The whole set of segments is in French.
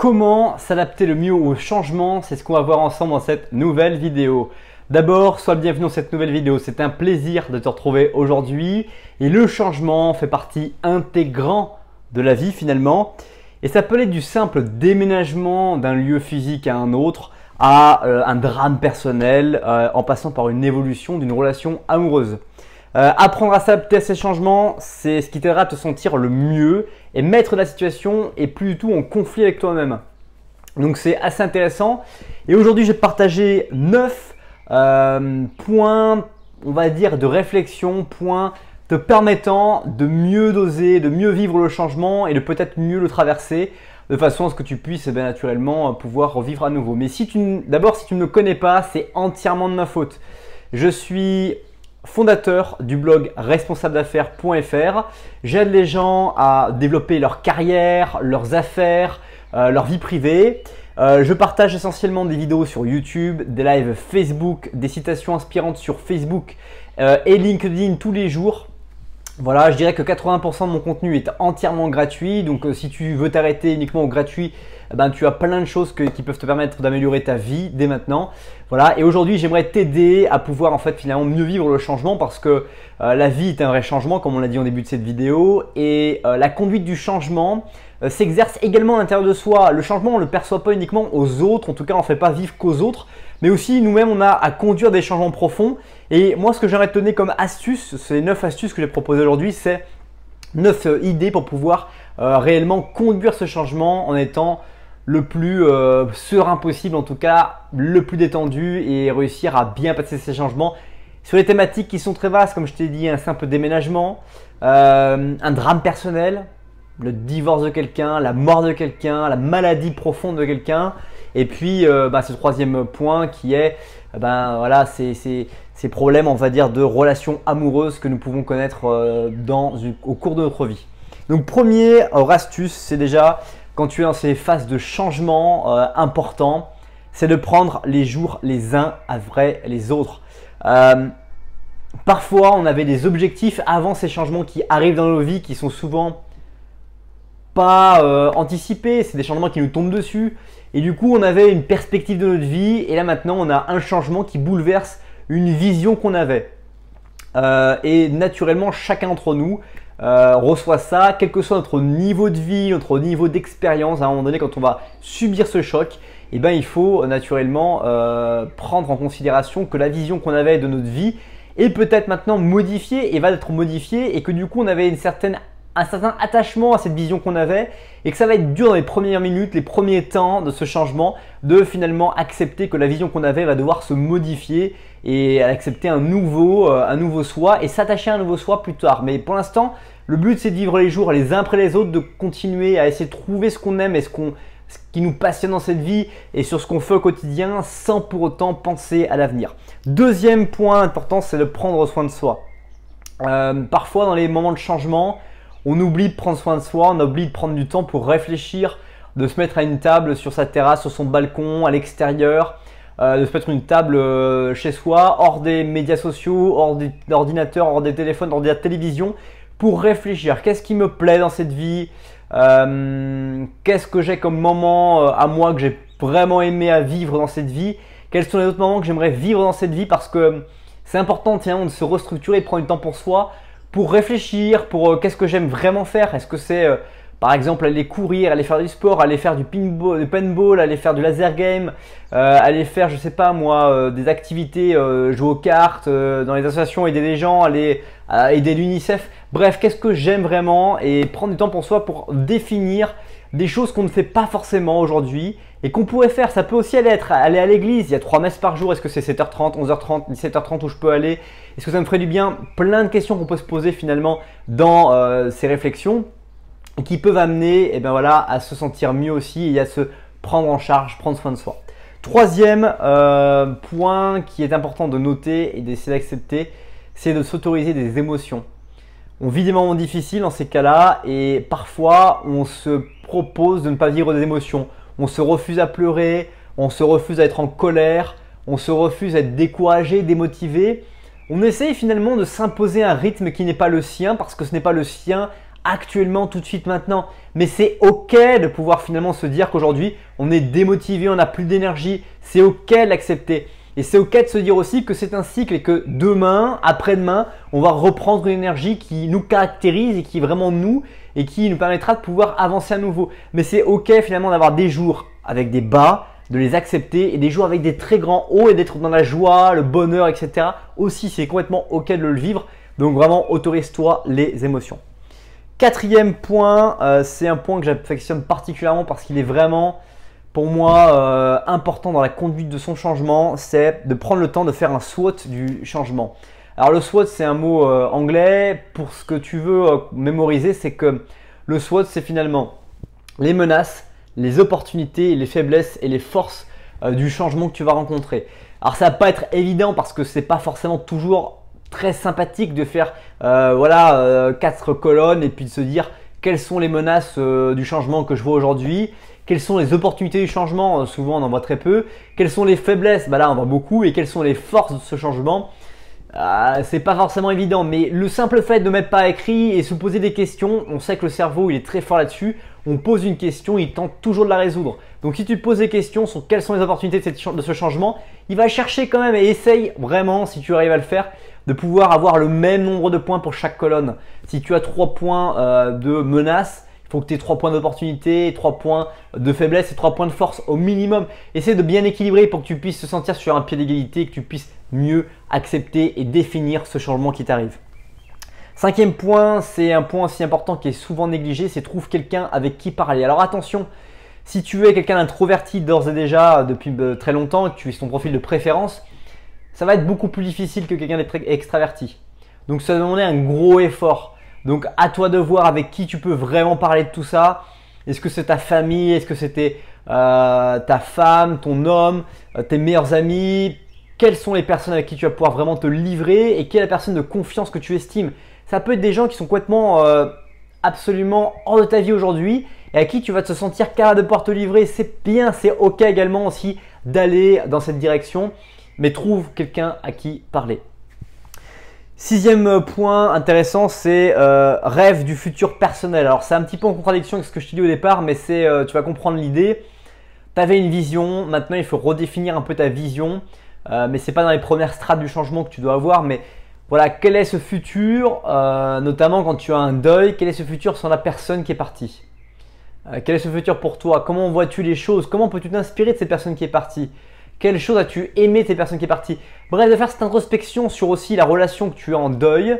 Comment s'adapter le mieux au changement? C'est ce qu'on va voir ensemble dans cette nouvelle vidéo. D'abord, sois le bienvenu dans cette nouvelle vidéo. C'est un plaisir de te retrouver aujourd'hui. Et le changement fait partie intégrante de la vie finalement. Et ça peut être du simple déménagement d'un lieu physique à un autre, à un drame personnel, en passant par une évolution d'une relation amoureuse. Apprendre à s'adapter à ces changements, c'est ce qui t'aidera à te sentir le mieux et mettre la situation et plus du tout en conflit avec toi-même. Donc c'est assez intéressant. Et aujourd'hui, je vais te partager 9 points, on va dire, de réflexion, points te permettant de mieux doser, de mieux vivre le changement et de peut-être mieux le traverser de façon à ce que tu puisses bien naturellement pouvoir revivre à nouveau. Mais d'abord, si tu ne me connais pas, c'est entièrement de ma faute. Je suis fondateur du blog responsabledaffaires.fr. J'aide les gens à développer leur carrière, leurs affaires, leur vie privée. Je partage essentiellement des vidéos sur YouTube, des lives Facebook, des citations inspirantes sur Facebook et LinkedIn tous les jours. Voilà, je dirais que 80% de mon contenu est entièrement gratuit. Donc si tu veux t'arrêter uniquement au gratuit, tu as plein de choses qui peuvent te permettre d'améliorer ta vie dès maintenant. Voilà, et aujourd'hui j'aimerais t'aider à pouvoir en fait finalement mieux vivre le changement parce que la vie est un vrai changement comme on l'a dit en début de cette vidéo. Et la conduite du changement s'exerce également à l'intérieur de soi. Le changement on ne le perçoit pas uniquement aux autres, en tout cas on ne fait pas vivre qu'aux autres, mais aussi nous-mêmes on a à conduire des changements profonds. Et moi ce que j'aimerais te donner comme astuce, ces 9 astuces que j'ai proposées aujourd'hui, c'est 9 idées pour pouvoir réellement conduire ce changement en étant le plus serein possible, en tout cas le plus détendu et réussir à bien passer ces changements sur les thématiques qui sont très vastes, comme je t'ai dit, un simple déménagement, un drame personnel, le divorce de quelqu'un, la mort de quelqu'un, la maladie profonde de quelqu'un, et puis ce troisième point qui est voilà, ces problèmes, on va dire, de relations amoureuses que nous pouvons connaître au cours de notre vie. Donc première astuce, c'est déjà quand tu es dans ces phases de changement importants, c'est de prendre les jours les uns après les autres. Parfois, on avait des objectifs avant ces changements qui arrivent dans nos vies qui sont souvent pas anticipés. C'est des changements qui nous tombent dessus. Et du coup, on avait une perspective de notre vie. Et là, maintenant, on a un changement qui bouleverse une vision qu'on avait. Et naturellement, chacun d'entre nous reçoit ça, quel que soit notre niveau de vie, notre niveau d'expérience. À un moment donné, quand on va subir ce choc, il faut naturellement prendre en considération que la vision qu'on avait de notre vie est peut-être maintenant modifiée et va être modifiée et que du coup, on avait un certain attachement à cette vision qu'on avait et que ça va être dur dans les premières minutes, les premiers temps de ce changement de finalement accepter que la vision qu'on avait va devoir se modifier et accepter un nouveau soi et s'attacher à un nouveau soi plus tard. Mais pour l'instant, le but c'est de vivre les jours les uns après les autres, de continuer à essayer de trouver ce qu'on aime et ce qui nous passionne dans cette vie et sur ce qu'on fait au quotidien sans pour autant penser à l'avenir. Deuxième point important, c'est de prendre soin de soi. Parfois dans les moments de changement, on oublie de prendre soin de soi, on oublie de prendre du temps pour réfléchir, de se mettre à une table sur sa terrasse, sur son balcon, à l'extérieur, de se mettre une table chez soi, hors des médias sociaux, hors des ordinateurs, hors des téléphones, hors de la télévision, pour réfléchir. Qu'est-ce qui me plaît dans cette vie? Qu'est-ce que j'ai comme moment à moi que j'ai vraiment aimé à vivre dans cette vie? Quels sont les autres moments que j'aimerais vivre dans cette vie? Parce que c'est important de se restructurer, de prendre du temps pour soi, pour réfléchir, pour qu'est-ce que j'aime vraiment faire. Est-ce que c'est par exemple aller courir, aller faire du sport, aller faire du paintball, aller faire du laser game, aller faire je sais pas moi des activités, jouer aux cartes, dans les associations, aider les gens, aller aider l'UNICEF. Bref, qu'est-ce que j'aime vraiment et prendre du temps pour soi pour définir des choses qu'on ne fait pas forcément aujourd'hui et qu'on pourrait faire. Ça peut aussi aller à l'église, il y a 3 messes par jour, est-ce que c'est 7h30, 11h30, 17h30 où je peux aller? Est-ce que ça me ferait du bien? Plein de questions qu'on peut se poser finalement dans ces réflexions qui peuvent amener à se sentir mieux aussi et à se prendre en charge, prendre soin de soi. Troisième point qui est important de noter et d'essayer d'accepter, c'est de s'autoriser des émotions. On vit des moments difficiles dans ces cas-là et parfois on se propose de ne pas vivre des émotions. On se refuse à pleurer, on se refuse à être en colère, on se refuse à être découragé, démotivé. On essaye finalement de s'imposer un rythme qui n'est pas le sien parce que ce n'est pas le sien actuellement, tout de suite, maintenant. Mais c'est ok de pouvoir finalement se dire qu'aujourd'hui, on est démotivé, on n'a plus d'énergie. C'est ok de l'accepter. Et c'est ok de se dire aussi que c'est un cycle et que demain, après-demain, on va reprendre une énergie qui nous caractérise et qui est vraiment nous et qui nous permettra de pouvoir avancer à nouveau. Mais c'est ok finalement d'avoir des jours avec des bas, de les accepter et des jours avec des très grands hauts et d'être dans la joie, le bonheur, etc. Aussi, c'est complètement ok de le vivre. Donc vraiment, autorise-toi les émotions. Quatrième point, c'est un point que j'affectionne particulièrement parce qu'il est vraiment pour moi important dans la conduite de son changement, c'est de prendre le temps de faire un SWOT du changement. Alors le SWOT, c'est un mot anglais. Pour ce que tu veux mémoriser, c'est que le SWOT, c'est finalement les menaces, les opportunités, les faiblesses et les forces du changement que tu vas rencontrer. Alors ça va pas être évident parce que c'est pas forcément toujours très sympathique de faire 4 colonnes et puis de se dire quelles sont les menaces du changement que je vois aujourd'hui. Quelles sont les opportunités du changement? Souvent, on en voit très peu. Quelles sont les faiblesses? Là, on voit beaucoup. Et quelles sont les forces de ce changement? C'est pas forcément évident, mais le simple fait de mettre par écrit et se poser des questions, on sait que le cerveau, il est très fort là-dessus. On pose une question, il tente toujours de la résoudre. Donc, si tu te poses des questions sur quelles sont les opportunités de ce changement, il va chercher quand même et essaye vraiment, si tu arrives à le faire, de pouvoir avoir le même nombre de points pour chaque colonne. Si tu as 3 points de menace, il faut que tu aies 3 points d'opportunité, 3 points de faiblesse et 3 points de force au minimum. Essaie de bien équilibrer pour que tu puisses te sentir sur un pied d'égalité et que tu puisses mieux accepter et définir ce changement qui t'arrive. 5e point, c'est un point aussi important qui est souvent négligé, c'est trouve quelqu'un avec qui parler. Alors attention, si tu es quelqu'un d'introverti d'ores et déjà depuis très longtemps et que tu es ton profil de préférence, ça va être beaucoup plus difficile que quelqu'un d'extraverti. Donc ça va demander un gros effort. Donc à toi de voir avec qui tu peux vraiment parler de tout ça. Est-ce que c'est ta famille? Est-ce que c'était ta femme, ton homme, tes meilleurs amis? Quelles sont les personnes avec qui tu vas pouvoir vraiment te livrer et quelle est la personne de confiance que tu estimes? Ça peut être des gens qui sont complètement absolument hors de ta vie aujourd'hui et à qui tu vas te sentir capable de pouvoir te livrer. C'est bien, c'est ok également aussi d'aller dans cette direction, mais trouve quelqu'un à qui parler. 6e point intéressant, c'est rêve du futur personnel. Alors c'est un petit peu en contradiction avec ce que je t'ai dit au départ, mais tu vas comprendre l'idée. Tu avais une vision, maintenant il faut redéfinir un peu ta vision, mais ce n'est pas dans les premières strates du changement que tu dois avoir. Mais voilà, quel est ce futur, notamment quand tu as un deuil, quel est ce futur sans la personne qui est partie? Quel est ce futur pour toi? Comment vois-tu les choses? Comment peux-tu t'inspirer de cette personne qui est partie? Quelle chose as-tu aimé de cette personne qui est partie? Bref, de faire cette introspection sur aussi la relation que tu as en deuil,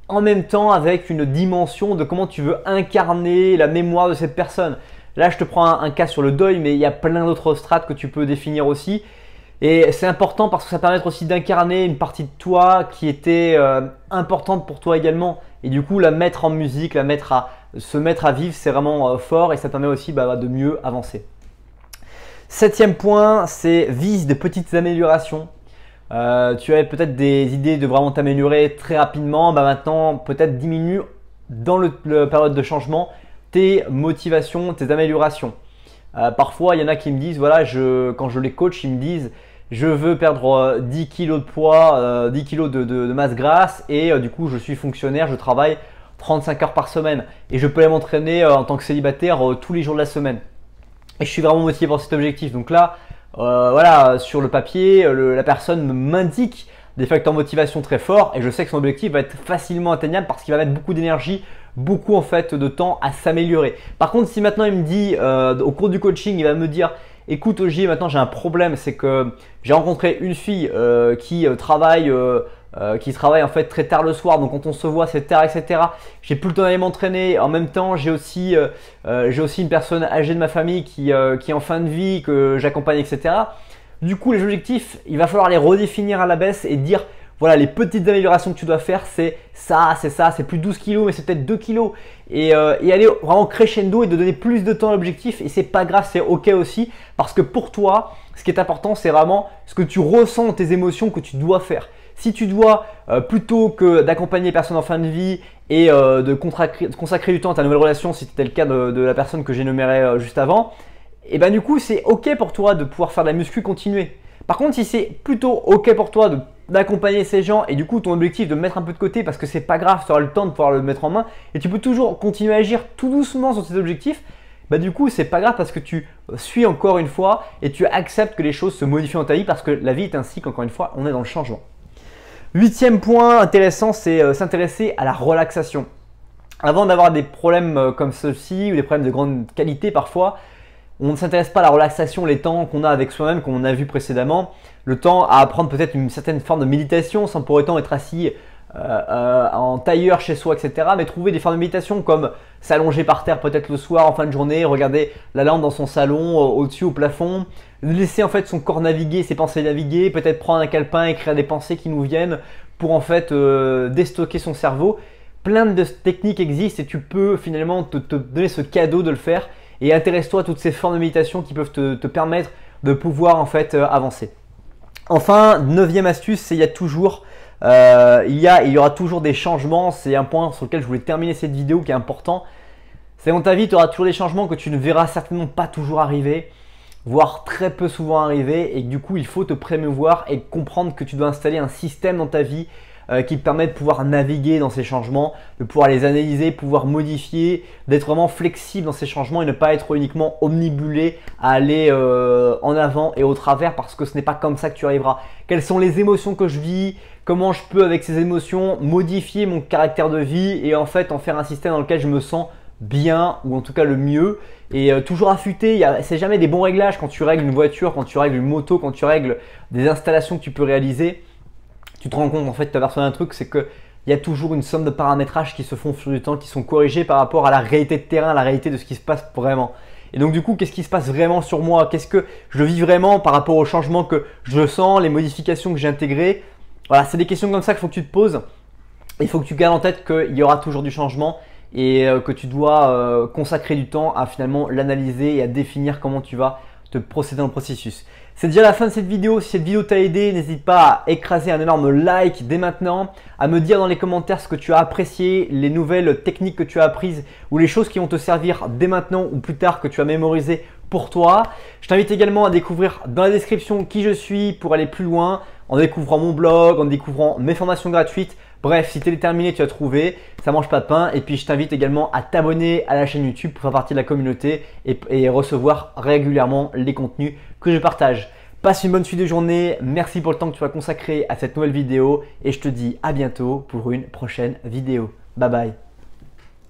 en même temps avec une dimension de comment tu veux incarner la mémoire de cette personne. Là, je te prends un cas sur le deuil, mais il y a plein d'autres strates que tu peux définir aussi. Et c'est important parce que ça permet aussi d'incarner une partie de toi qui était importante pour toi également. Et du coup, la mettre en musique, se mettre à vivre, c'est vraiment fort et ça permet aussi de mieux avancer. 7e point, c'est vise de petites améliorations. Tu avais peut-être des idées de vraiment t'améliorer très rapidement. Maintenant, peut-être diminue dans la période de changement tes motivations, tes améliorations. Parfois, il y en a qui me disent, voilà, quand je les coach, ils me disent, je veux perdre 10 kg de poids, 10 kg de masse grasse et du coup, je suis fonctionnaire, je travaille 35 heures par semaine et je peux aller m'entraîner en tant que célibataire tous les jours de la semaine. Et je suis vraiment motivé pour cet objectif. Donc là, voilà, sur le papier, la personne m'indique des facteurs de motivation très forts et je sais que son objectif va être facilement atteignable parce qu'il va mettre beaucoup d'énergie, beaucoup en fait de temps à s'améliorer. Par contre, si maintenant il me dit au cours du coaching, il va me dire écoute Ogier, maintenant j'ai un problème, c'est que j'ai rencontré une fille qui travaille en fait très tard le soir, donc quand on se voit c'est tard, etc. J'ai plus le temps d'aller m'entraîner. En même temps, j'ai aussi une personne âgée de ma famille qui est en fin de vie, que j'accompagne, etc. Du coup, les objectifs, il va falloir les redéfinir à la baisse et dire voilà, les petites améliorations que tu dois faire, c'est ça, c'est plus 12 kg, mais c'est peut-être 2 kg. Et aller vraiment crescendo et de donner plus de temps à l'objectif. Et c'est pas grave, c'est ok aussi. Parce que pour toi, ce qui est important, c'est vraiment ce que tu ressens dans tes émotions que tu dois faire. Si tu dois, plutôt que d'accompagner les personnes en fin de vie et de consacrer du temps à ta nouvelle relation, si c'était le cas de la personne que j'énumérais juste avant, et du coup, c'est ok pour toi de pouvoir faire de la muscu, continuer. Par contre, si c'est plutôt ok pour toi de d'accompagner ces gens et du coup ton objectif de mettre un peu de côté parce que c'est pas grave, tu auras le temps de pouvoir le mettre en main et tu peux toujours continuer à agir tout doucement sur tes objectifs, bah du coup c'est pas grave parce que tu suis encore une fois et tu acceptes que les choses se modifient dans ta vie parce que la vie est un cycle, encore une fois, on est dans le changement. 8e point intéressant, c'est s'intéresser à la relaxation. Avant d'avoir des problèmes comme ceux-ci ou des problèmes de grande qualité parfois, on ne s'intéresse pas à la relaxation, les temps qu'on a avec soi-même, comme on a vu précédemment. Le temps à apprendre peut-être une certaine forme de méditation sans pour autant être assis en tailleur chez soi, etc. Mais trouver des formes de méditation comme s'allonger par terre peut-être le soir en fin de journée, regarder la lampe dans son salon, au-dessus au plafond, laisser en fait son corps naviguer, ses pensées naviguer, peut-être prendre un calepin, écrire des pensées qui nous viennent pour en fait déstocker son cerveau. Plein de techniques existent et tu peux finalement te donner ce cadeau de le faire. Et intéresse-toi à toutes ces formes de méditation qui peuvent te permettre de pouvoir en fait avancer. Enfin, 9e astuce, c'est il y aura toujours des changements. C'est un point sur lequel je voulais terminer cette vidéo qui est important. C'est dans ta vie, tu auras toujours des changements que tu ne verras certainement pas toujours arriver, voire très peu souvent arriver. Et du coup, il faut te prémouvoir et comprendre que tu dois installer un système dans ta vie qui te permet de pouvoir naviguer dans ces changements, de pouvoir les analyser, pouvoir modifier, d'être vraiment flexible dans ces changements et ne pas être uniquement omnibulé à aller en avant et au travers parce que ce n'est pas comme ça que tu arriveras. Quelles sont les émotions que je vis? Comment je peux avec ces émotions modifier mon caractère de vie et en fait en faire un système dans lequel je me sens bien ou en tout cas le mieux et toujours affûté. C'est jamais des bons réglages quand tu règles une voiture, quand tu règles une moto, quand tu règles des installations que tu peux réaliser. Tu te rends compte en fait, tu as besoin d'un truc, c'est qu'il y a toujours une somme de paramétrages qui se font sur du temps, qui sont corrigés par rapport à la réalité de terrain, à la réalité de ce qui se passe vraiment. Et donc du coup, qu'est-ce qui se passe vraiment sur moi? Qu'est-ce que je vis vraiment par rapport aux changements que je sens, les modifications que j'ai intégrées? Voilà, c'est des questions comme ça qu'il faut que tu te poses. Il faut que tu gardes en tête qu'il y aura toujours du changement et que tu dois consacrer du temps à finalement l'analyser et à définir comment tu vas te procéder dans le processus. C'est déjà la fin de cette vidéo. Si cette vidéo t'a aidé, n'hésite pas à écraser un énorme like dès maintenant, à me dire dans les commentaires ce que tu as apprécié, les nouvelles techniques que tu as apprises ou les choses qui vont te servir dès maintenant ou plus tard que tu as mémorisé pour toi. Je t'invite également à découvrir dans la description qui je suis pour aller plus loin, en découvrant mon blog, en découvrant mes formations gratuites. Bref, si tu es déterminé, tu as trouvé, ça mange pas de pain. Et puis je t'invite également à t'abonner à la chaîne YouTube pour faire partie de la communauté et recevoir régulièrement les contenus que je partage. Passe une bonne suite de journée, merci pour le temps que tu vas consacrer à cette nouvelle vidéo et je te dis à bientôt pour une prochaine vidéo. Bye bye.